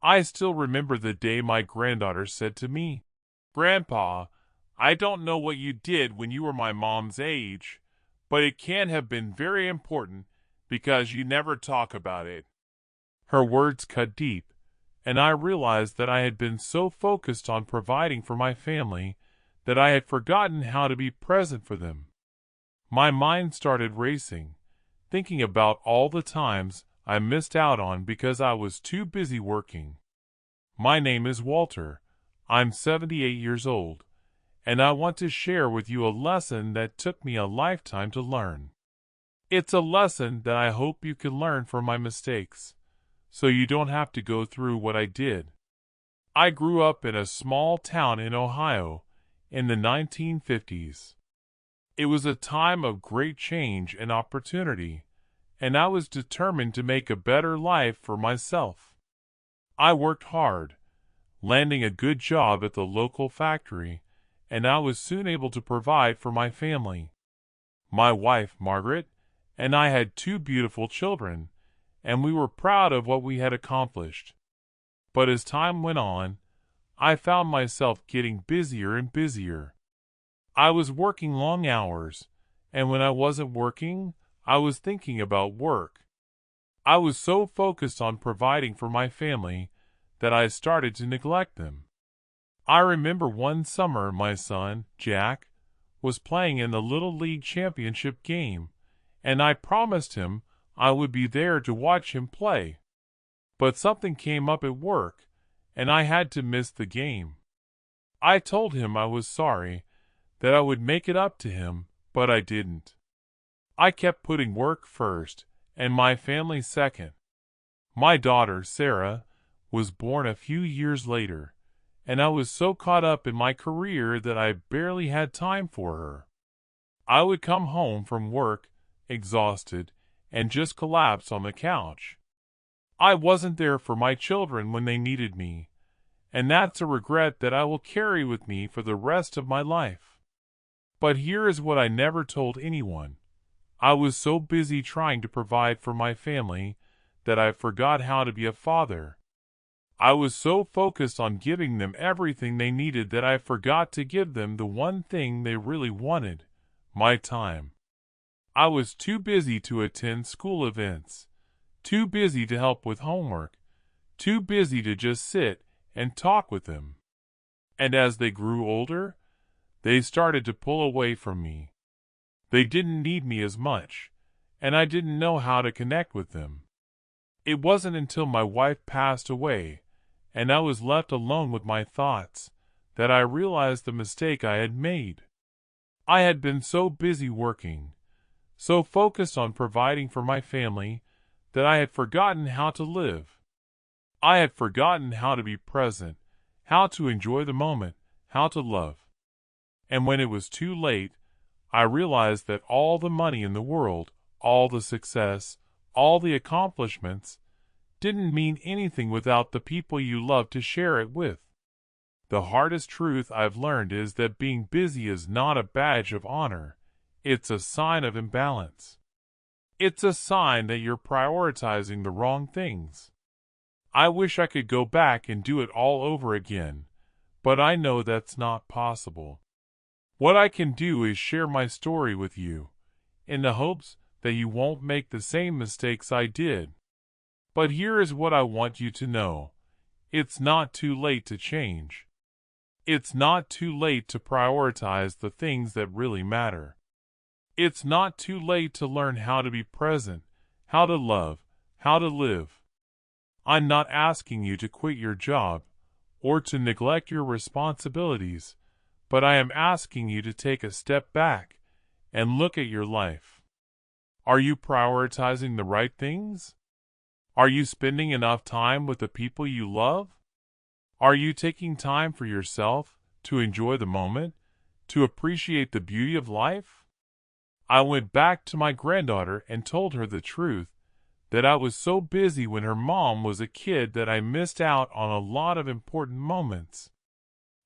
I still remember the day my granddaughter said to me, "Grandpa, I don't know what you did when you were my mom's age, but it can have been very important because you never talk about it." Her words cut deep, and I realized that I had been so focused on providing for my family that I had forgotten how to be present for them. My mind started racing, thinking about all the times I missed out on because I was too busy working. My name is Walter. I'm 78 years old, and I want to share with you a lesson that took me a lifetime to learn. It's a lesson that I hope you can learn from my mistakes, so you don't have to go through what I did. I grew up in a small town in Ohio in the 1950s. It was a time of great change and opportunity, and I was determined to make a better life for myself. I worked hard, landing a good job at the local factory, and I was soon able to provide for my family. My wife, Margaret, and I had two beautiful children, and we were proud of what we had accomplished. But as time went on, I found myself getting busier and busier. I was working long hours, and when I wasn't working, I was thinking about work. I was so focused on providing for my family that I started to neglect them. I remember one summer my son, Jack, was playing in the Little League Championship game, and I promised him I would be there to watch him play. But something came up at work, and I had to miss the game. I told him I was sorry, that I would make it up to him, but I didn't. I kept putting work first and my family second. My daughter, Sarah, was born a few years later, and I was so caught up in my career that I barely had time for her. I would come home from work, exhausted, and just collapse on the couch. I wasn't there for my children when they needed me, and that's a regret that I will carry with me for the rest of my life. But here is what I never told anyone. I was so busy trying to provide for my family that I forgot how to be a father. I was so focused on giving them everything they needed that I forgot to give them the one thing they really wanted, my time. I was too busy to attend school events, too busy to help with homework, too busy to just sit and talk with them. And as they grew older, they started to pull away from me. They didn't need me as much, and I didn't know how to connect with them. It wasn't until my wife passed away, and I was left alone with my thoughts, that I realized the mistake I had made. I had been so busy working, so focused on providing for my family, that I had forgotten how to live. I had forgotten how to be present, how to enjoy the moment, how to love. And when it was too late, I realized that all the money in the world, all the success, all the accomplishments, didn't mean anything without the people you love to share it with. The hardest truth I've learned is that being busy is not a badge of honor. It's a sign of imbalance. It's a sign that you're prioritizing the wrong things. I wish I could go back and do it all over again, but I know that's not possible. What I can do is share my story with you, in the hopes that you won't make the same mistakes I did. But here is what I want you to know. It's not too late to change. It's not too late to prioritize the things that really matter. It's not too late to learn how to be present, how to love, how to live. I'm not asking you to quit your job or to neglect your responsibilities, but I am asking you to take a step back and look at your life. Are you prioritizing the right things? Are you spending enough time with the people you love? Are you taking time for yourself to enjoy the moment, to appreciate the beauty of life? I went back to my granddaughter and told her the truth, that I was so busy when her mom was a kid that I missed out on a lot of important moments.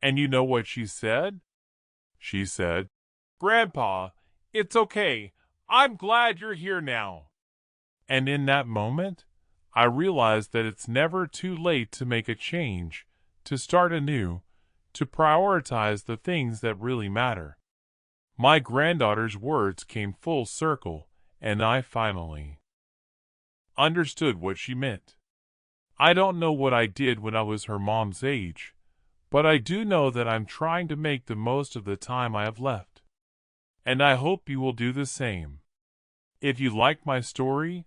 And you know what she said? She said, "Grandpa, it's okay. I'm glad you're here now." And in that moment, I realized that it's never too late to make a change, to start anew, to prioritize the things that really matter. My granddaughter's words came full circle, and I finally understood what she meant. I don't know what I did when I was her mom's age, but I do know that I'm trying to make the most of the time I have left. And I hope you will do the same. If you like my story,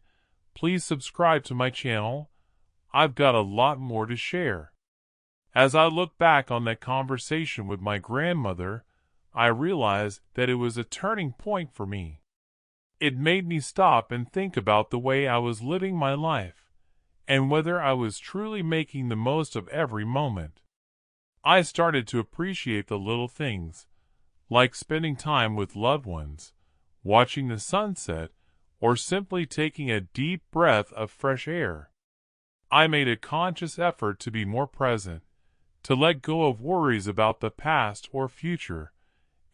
please subscribe to my channel. I've got a lot more to share. As I look back on that conversation with my grandmother, I realize that it was a turning point for me. It made me stop and think about the way I was living my life, and whether I was truly making the most of every moment. I started to appreciate the little things, like spending time with loved ones, watching the sunset, or simply taking a deep breath of fresh air. I made a conscious effort to be more present, to let go of worries about the past or future,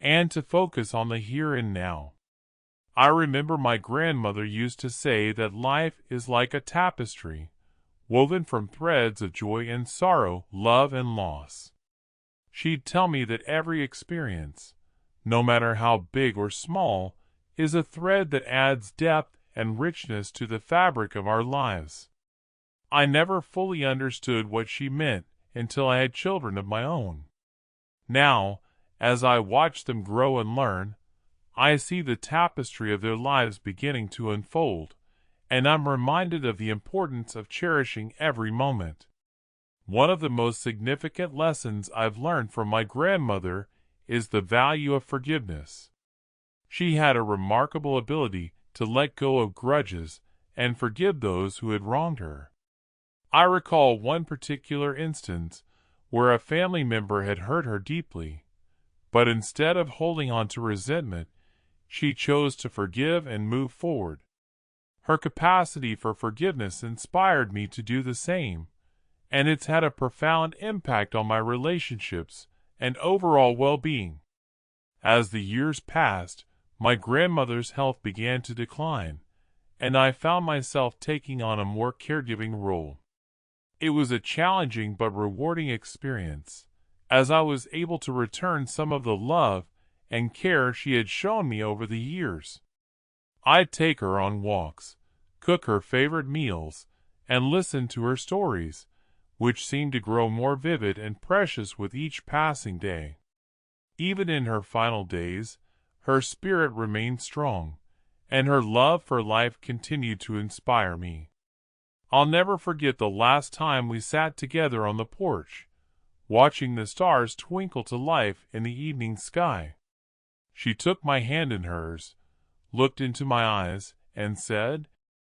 and to focus on the here and now. I remember my grandmother used to say that life is like a tapestry, woven from threads of joy and sorrow, love and loss. She'd tell me that every experience, no matter how big or small, is a thread that adds depth and richness to the fabric of our lives. I never fully understood what she meant until I had children of my own. Now, as I watch them grow and learn, I see the tapestry of their lives beginning to unfold, and I'm reminded of the importance of cherishing every moment. One of the most significant lessons I've learned from my grandmother is the value of forgiveness. She had a remarkable ability to let go of grudges and forgive those who had wronged her. I recall one particular instance where a family member had hurt her deeply, but instead of holding on to resentment, she chose to forgive and move forward. Her capacity for forgiveness inspired me to do the same, and it's had a profound impact on my relationships and overall well-being. As the years passed, my grandmother's health began to decline, and I found myself taking on a more caregiving role. It was a challenging but rewarding experience, as I was able to return some of the love and care she had shown me over the years. I'd take her on walks, cook her favorite meals, and listen to her stories, which seemed to grow more vivid and precious with each passing day. Even in her final days, her spirit remained strong, and her love for life continued to inspire me. I'll never forget the last time we sat together on the porch, watching the stars twinkle to life in the evening sky. She took my hand in hers, looked into my eyes, and said,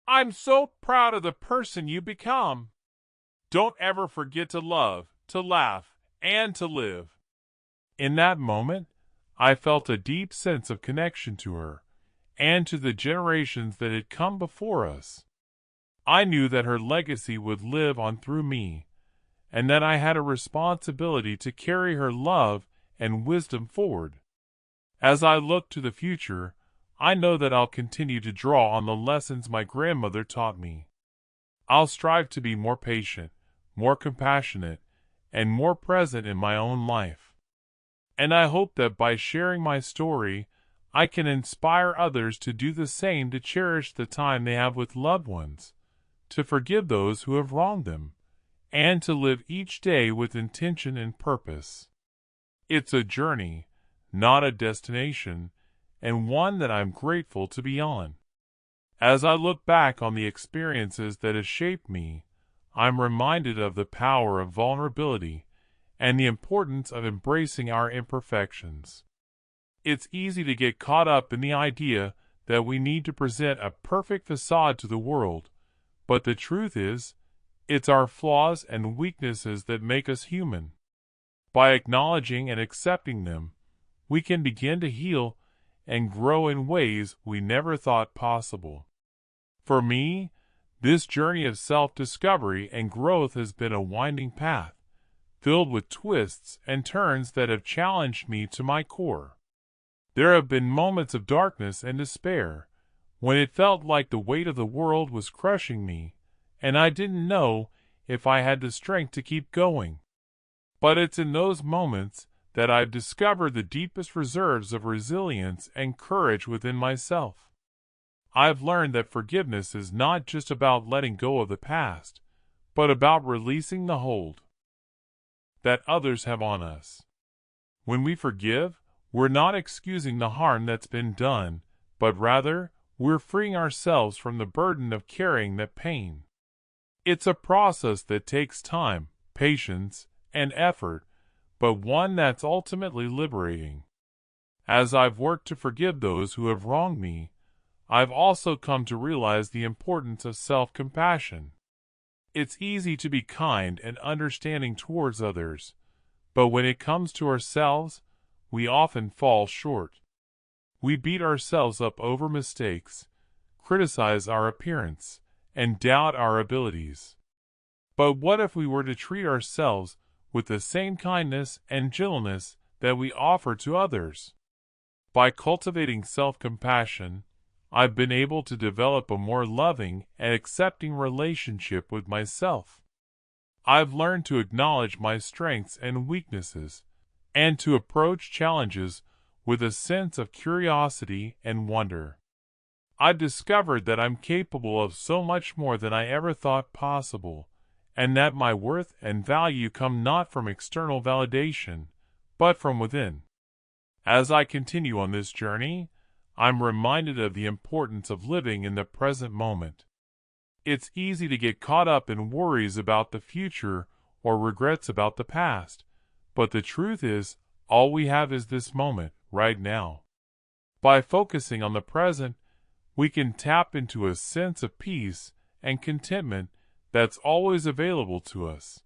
"I'm so proud of the person you become. Don't ever forget to love, to laugh, and to live." In that moment, I felt a deep sense of connection to her, and to the generations that had come before us. I knew that her legacy would live on through me, and that I had a responsibility to carry her love and wisdom forward. As I look to the future, I know that I'll continue to draw on the lessons my grandmother taught me. I'll strive to be more patient, more compassionate, and more present in my own life. And I hope that by sharing my story, I can inspire others to do the same, to cherish the time they have with loved ones, to forgive those who have wronged them, and to live each day with intention and purpose. It's a journey, not a destination, and one that I'm grateful to be on. As I look back on the experiences that have shaped me, I'm reminded of the power of vulnerability and the importance of embracing our imperfections. It's easy to get caught up in the idea that we need to present a perfect facade to the world, but the truth is, it's our flaws and weaknesses that make us human. By acknowledging and accepting them, we can begin to heal and grow in ways we never thought possible. For me, this journey of self-discovery and growth has been a winding path, filled with twists and turns that have challenged me to my core. There have been moments of darkness and despair, when it felt like the weight of the world was crushing me, and I didn't know if I had the strength to keep going. But it's in those moments that I've discovered the deepest reserves of resilience and courage within myself. I've learned that forgiveness is not just about letting go of the past, but about releasing the hold that others have on us. When we forgive, we're not excusing the harm that's been done, but rather, we're freeing ourselves from the burden of carrying that pain. It's a process that takes time, patience, and effort, but one that's ultimately liberating. As I've worked to forgive those who have wronged me, I've also come to realize the importance of self-compassion. It's easy to be kind and understanding towards others, but when it comes to ourselves, we often fall short. We beat ourselves up over mistakes, criticize our appearance, and doubt our abilities. But what if we were to treat ourselves with the same kindness and gentleness that we offer to others? By cultivating self-compassion, I've been able to develop a more loving and accepting relationship with myself. I've learned to acknowledge my strengths and weaknesses, and to approach challenges with a sense of curiosity and wonder. I discovered that I'm capable of so much more than I ever thought possible, and that my worth and value come not from external validation, but from within. As I continue on this journey, I'm reminded of the importance of living in the present moment. It's easy to get caught up in worries about the future or regrets about the past, but the truth is, all we have is this moment, right now. By focusing on the present, we can tap into a sense of peace and contentment that's always available to us.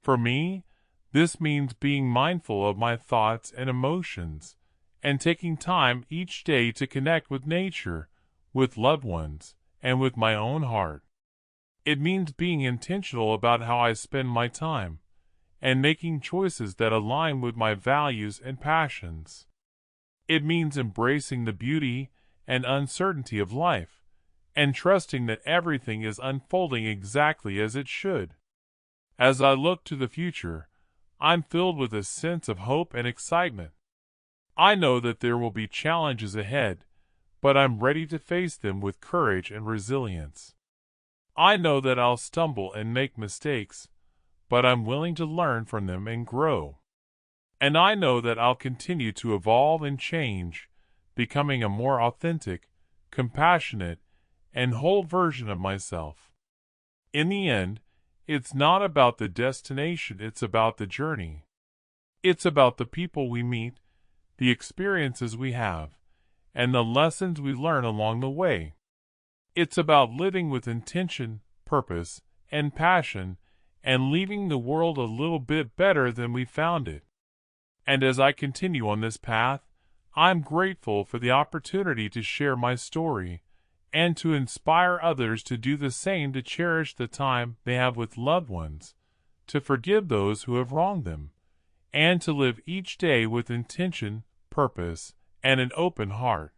For me, this means being mindful of my thoughts and emotions, and taking time each day to connect with nature, with loved ones, and with my own heart. It means being intentional about how I spend my time, and making choices that align with my values and passions. It means embracing the beauty and uncertainty of life, and trusting that everything is unfolding exactly as it should. As I look to the future, I'm filled with a sense of hope and excitement. I know that there will be challenges ahead, but I'm ready to face them with courage and resilience. I know that I'll stumble and make mistakes, but I'm willing to learn from them and grow. And I know that I'll continue to evolve and change, becoming a more authentic, compassionate, and whole version of myself. In the end, it's not about the destination, it's about the journey. It's about the people we meet, the experiences we have, and the lessons we learn along the way. It's about living with intention, purpose, and passion, and leaving the world a little bit better than we found it. And as I continue on this path, I'm grateful for the opportunity to share my story, and to inspire others to do the same, to cherish the time they have with loved ones, to forgive those who have wronged them, and to live each day with intention, purpose, and an open heart.